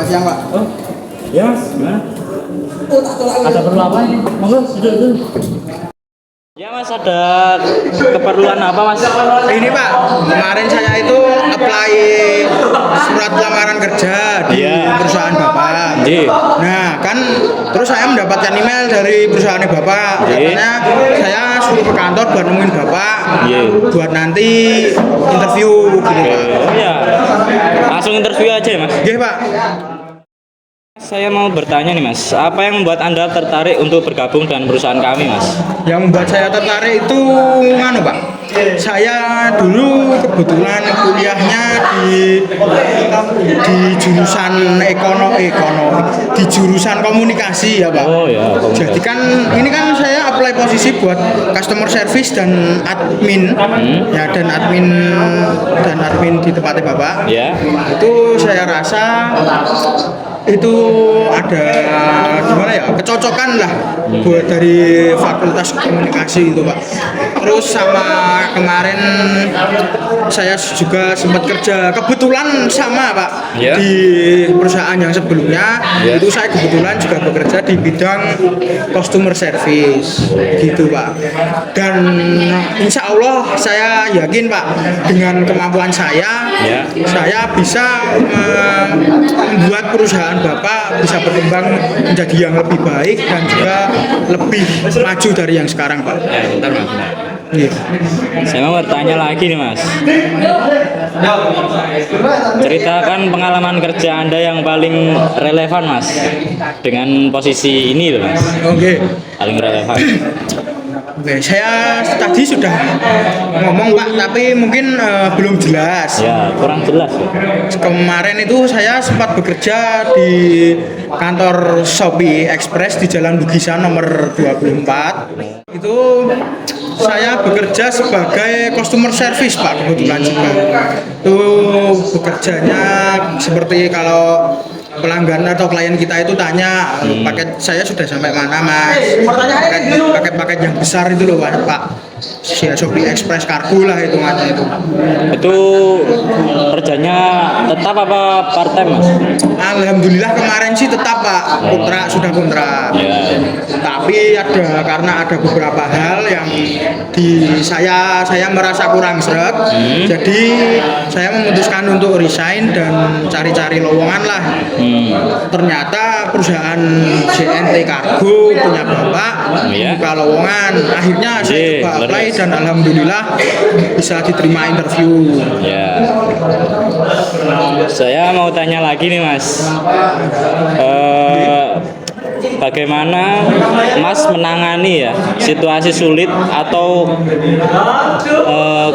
siang Pak. Oh, ya Mas, gimana? Ada perlu apa ini? Monggo, duduk. Ya Mas, ada keperluan apa Mas? Ini Pak, kemarin saya itu apply surat lamaran kerja di perusahaan Bapak. Nah, kan terus saya mendapatkan email dari perusahaan Bapak. Katanya saya suruh ke kantor buat nemuin Bapak. Buat nanti interview gitu Pak. Oh ya, langsung interview aja ya Mas? Iya Pak. Saya mau bertanya nih Mas, apa yang membuat Anda tertarik untuk bergabung dengan perusahaan kami Mas? Yang membuat saya tertarik itu nganu Pak. Saya dulu kebetulan kuliahnya di jurusan ekonomi, di jurusan komunikasi ya Pak. Oh ya, komunikasi. Jadi kan ini kan saya apply posisi buat customer service dan admin ya, dan admin di tempatnya Bapak. Ya. Itu saya rasa itu ada gimana ya, kecocokan lah buat dari fakultas komunikasi itu Pak. Terus sama kemarin saya juga sempat kerja kebetulan sama Pak di perusahaan yang sebelumnya. Itu saya kebetulan juga bekerja di bidang customer service gitu Pak. Dan insya Allah saya yakin Pak, dengan kemampuan saya bisa membuat perusahaan Bapak bisa berkembang menjadi yang lebih baik dan juga lebih maju dari yang sekarang Pak. Ya, bentar Mas. Iya. Saya mau bertanya lagi nih Mas. Ceritakan pengalaman kerja Anda yang paling relevan Mas, dengan posisi ini loh Mas. Oke. Paling relevan. Oke, saya tadi sudah ngomong Pak, tapi mungkin belum jelas. Ya, kurang jelas ya. Kemarin itu saya sempat bekerja di kantor Shopee Express di Jalan Bugisan nomor 24. Itu saya bekerja sebagai customer service Pak, kebetulan juga. Itu bekerjanya seperti kalau pelanggan atau klien kita itu tanya paket saya sudah sampai mana Mas, paket-paket yang besar itu loh Pak, Shopee Express Kargo lah hitungannya itu. Itu kerjanya tetap apa part time Mas? Alhamdulillah kemarin sih tetap Pak, sudah kontrak. Tapi karena ada beberapa hal yang saya merasa kurang seret, jadi saya memutuskan untuk resign dan cari-cari lowongan lah. Ternyata perusahaan JNT Kargo punya Bapak buka lowongan. Akhirnya saya coba apply dan alhamdulillah bisa diterima interview. Saya mau tanya lagi nih Mas. Bagaimana Mas menangani ya situasi sulit atau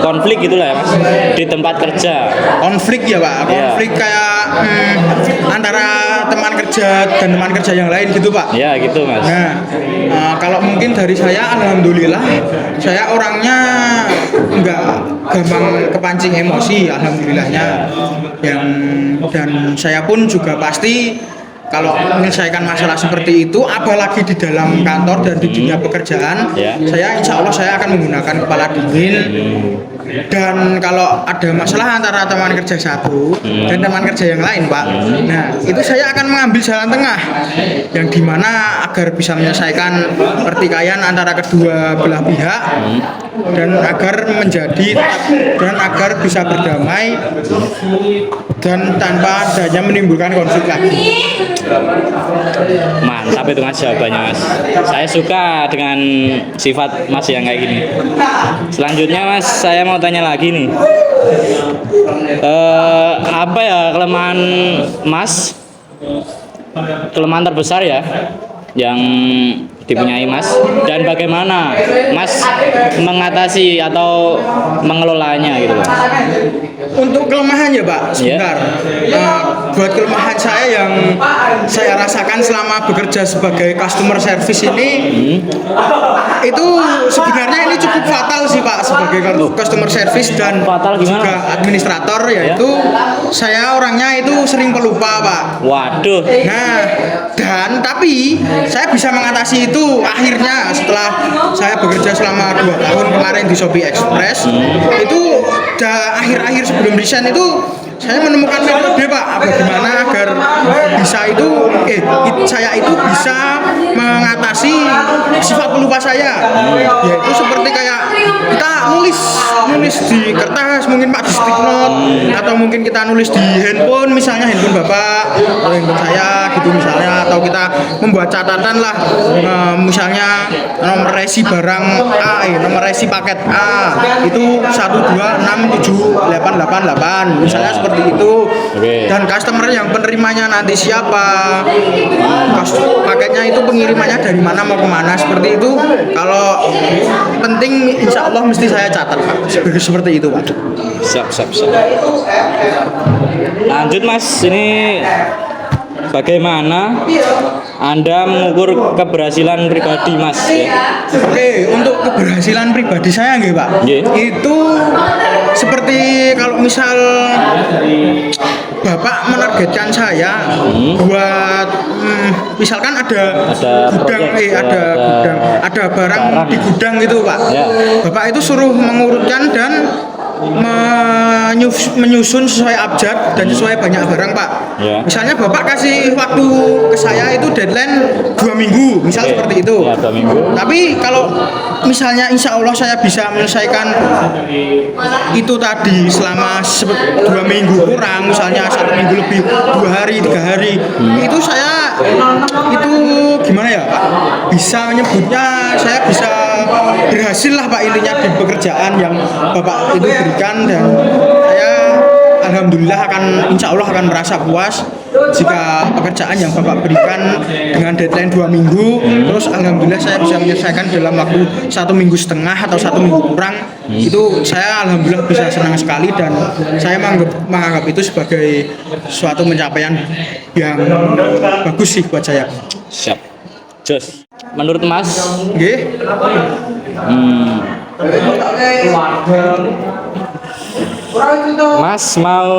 konflik gitulah ya Mas di tempat kerja? Konflik ya Pak, konflik kayak antara teman kerja dan teman kerja yang lain gitu Pak. Ya gitu Mas. Nah, kalau mungkin dari saya alhamdulillah saya orangnya nggak gampang kepancing emosi alhamdulillahnya. Dan saya pun juga pasti kalau menyelesaikan masalah seperti itu, apalagi di dalam kantor dan di dunia pekerjaan, saya insya Allah saya akan menggunakan kepala dingin. Dan kalau ada masalah antara teman kerja satu dan teman kerja yang lain Pak, nah itu saya akan mengambil jalan tengah yang dimana agar bisa menyelesaikan pertikaian antara kedua belah pihak dan agar bisa berdamai dan tanpa adanya menimbulkan konflik lagi. Mantap itu Mas jawabannya Mas. Saya suka dengan sifat Mas yang kayak gini. Selanjutnya Mas, saya mau tanya lagi nih. Apa ya kelemahan Mas? Kelemahan terbesar ya yang dipunyai Mas, dan bagaimana Mas mengatasi atau mengelolanya gitu Mas? Untuk kelemahan ya Pak, sebentar. Buat kelemahan saya yang saya rasakan selama bekerja sebagai customer service ini, itu sebenarnya ini cukup fatal sih Pak sebagai customer service dan juga administrator, yaitu saya orangnya itu sering pelupa Pak. Waduh. Nah, tapi saya bisa mengatasi itu akhirnya setelah saya bekerja selama 2 tahun kemarin di Shopee Express. Itu akhir-akhir sebelum resign itu saya menemukan metode Pak, bagaimana agar bisa itu saya itu bisa mengatasi sifat pelupa saya, yaitu seperti kayak kita nulis di kertas, mungkin Pak di stick note, atau mungkin kita nulis di handphone, misalnya handphone bapak atau handphone saya gitu misalnya, atau kita membuat catatan lah, misalnya nomor resi barang A, nomor resi paket A itu 1267888 misalnya seperti itu. Dan customer yang penerimanya nanti siapa, paketnya itu pengirimannya dari mana mau kemana, seperti itu. Kalau penting insya Allah mesti saya catat Pak, seperti itu Pak. Siap. Lanjut Mas, ini bagaimana Anda mengukur keberhasilan pribadi Mas? Ya? Oke, untuk keberhasilan pribadi saya nggih Pak, itu seperti kalau misal Bapak menargetkan saya buat misalkan ada gudang, ada barang di gudang itu Pak, Bapak itu suruh mengurutkan dan menyusun sesuai abjad dan sesuai banyak barang Pak. Misalnya Bapak kasih waktu ke saya itu deadline 2 minggu misal seperti itu. 2 minggu. Tapi kalau misalnya insya Allah saya bisa menyelesaikan itu tadi selama 2 minggu kurang, misalnya 1 minggu lebih, 2 hari 3 hari, itu saya itu gimana ya Pak, bisa menyebutnya saya bisa berhasil lah Pak, intinya di pekerjaan yang Bapak itu berikan. Dan saya alhamdulillah insya Allah akan merasa puas jika pekerjaan yang Bapak berikan dengan deadline 2 minggu, terus alhamdulillah saya bisa menyelesaikan dalam waktu 1,5 minggu atau 1 minggu kurang, itu saya alhamdulillah bisa senang sekali, dan saya menganggap itu sebagai suatu pencapaian yang bagus sih buat saya. Siap. Jos, menurut Mas, nggih. Mas mau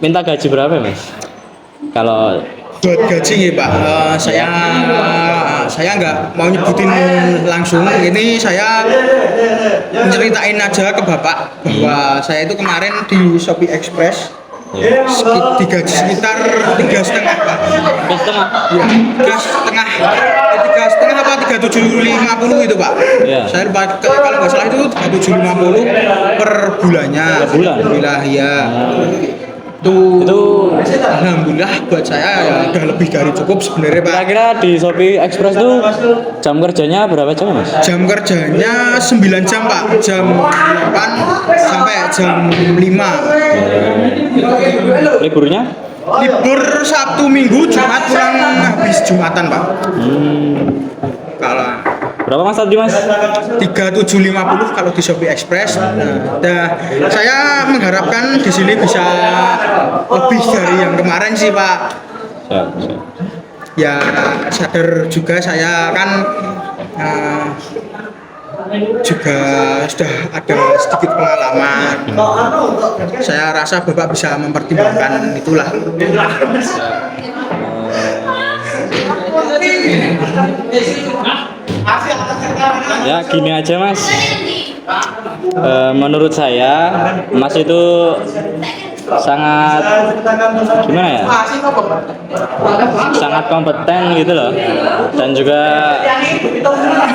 minta gaji berapa Mas? Kalau buat gaji nih Pak, saya nggak mau nyebutin langsung. Ini saya menceritain aja ke Bapak bahwa saya itu kemarin di Shopee Express digaji sekitar 3,5 Pak. 3,5? Iya, 3,5 apa 3.750 itu Pak. Saya lupa, kalau nggak salah itu 3.750 per bulannya. Per bulan? Alhamdulillah ya. Itu alhamdulillah buat saya ya udah lebih dari cukup sebenarnya Pak. Kira-kira di Shopee Express tuh jam kerjanya berapa jam Mas? Jam kerjanya 9 jam Pak, jam 8 sampai jam 5. Liburnya? Libur Sabtu Minggu, Jumat pulang habis Jumatan Pak. Kalau berapa Mas tadi Mas? 3.750 kalau di Shopee Express. Nah, saya mengharapkan di sini bisa lebih dari yang kemarin sih Pak. Ya sadar juga saya kan juga sudah ada sedikit pengalaman. Saya rasa Bapak bisa mempertimbangkan itulah. Ya gini aja Mas, menurut saya Mas itu sangat gimana ya, sangat kompeten gitu loh, dan juga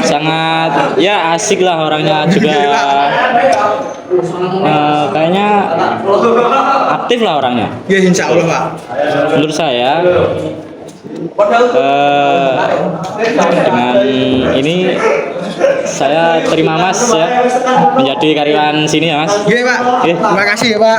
sangat ya asik lah orangnya juga, kayaknya aktif lah orangnya. Ya insya Allah Pak. Menurut saya dengan ini saya terima Mas ya menjadi karyawan sini ya Mas. Iya Pak. Terima kasih ya Pak.